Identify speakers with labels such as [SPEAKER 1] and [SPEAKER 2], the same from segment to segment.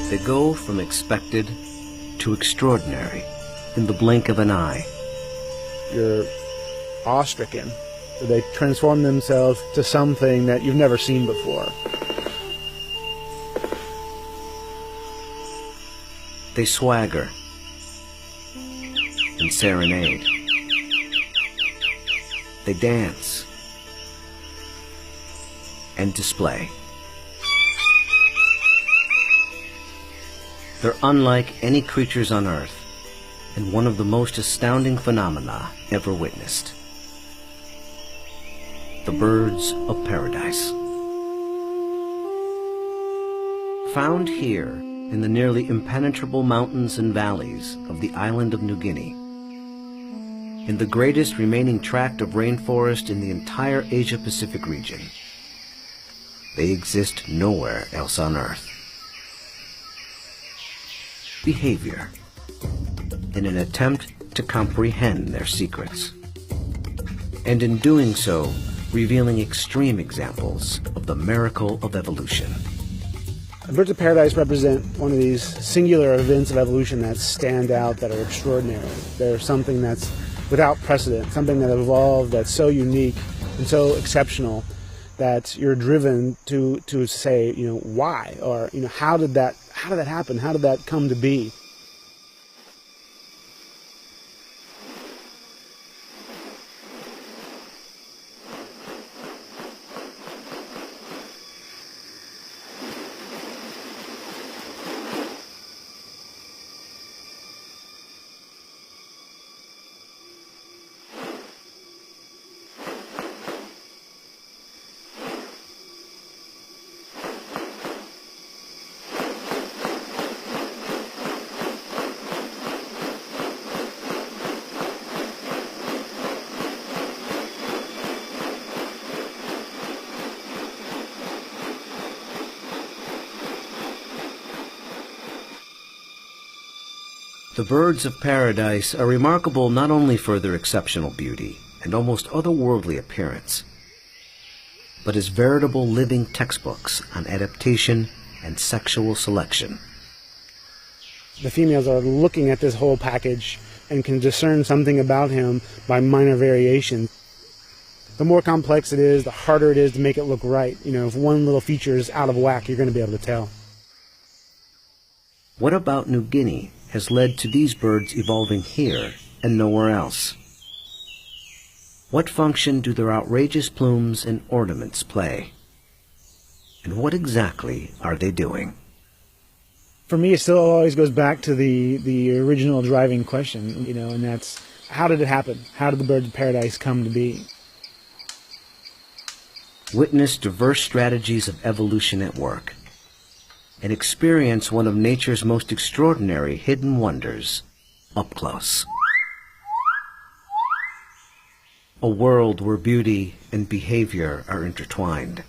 [SPEAKER 1] They go from expected to extraordinary in the blink of an eye.
[SPEAKER 2] You're awe-stricken. They transform themselves to something that you've never seen before.
[SPEAKER 1] They swagger and serenade. They dance and display. They're unlike any creatures on Earth, and one of the most astounding phenomena ever witnessed. The birds of paradise. Found here in the nearly impenetrable mountains and valleys of the island of New Guinea, in the greatest remaining tract of rainforest in the entire Asia-Pacific region, they exist nowhere else on Earth. Behavior, in an attempt to comprehend their secrets, and in doing so, revealing extreme examples of the miracle of evolution.
[SPEAKER 2] The birds of paradise represent one of these singular events of evolution that stand out, that are extraordinary. They're something that's without precedent, something that evolved that's so unique and so exceptional that you're driven to say, why? Or, how did that happen? How did that come to be?
[SPEAKER 1] The birds of paradise are remarkable not only for their exceptional beauty and almost otherworldly appearance, but as veritable living textbooks on adaptation and sexual selection.
[SPEAKER 2] The females are looking at this whole package and can discern something about him by minor variation. The more complex it is, the harder it is to make it look right. If one little feature is out of whack, you're going to be able to tell.
[SPEAKER 1] What about New Guinea has led to these birds evolving here and nowhere else? What function do their outrageous plumes and ornaments play? And what exactly are they doing?
[SPEAKER 2] For me, it still always goes back to the original driving question, and that's, how did it happen? How did the birds of paradise come to be?
[SPEAKER 1] Witness diverse strategies of evolution at work, and experience one of nature's most extraordinary hidden wonders up close. A world where beauty and behavior are intertwined.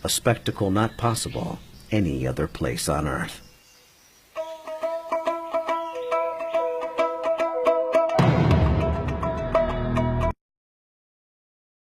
[SPEAKER 1] A spectacle not possible any other place on Earth.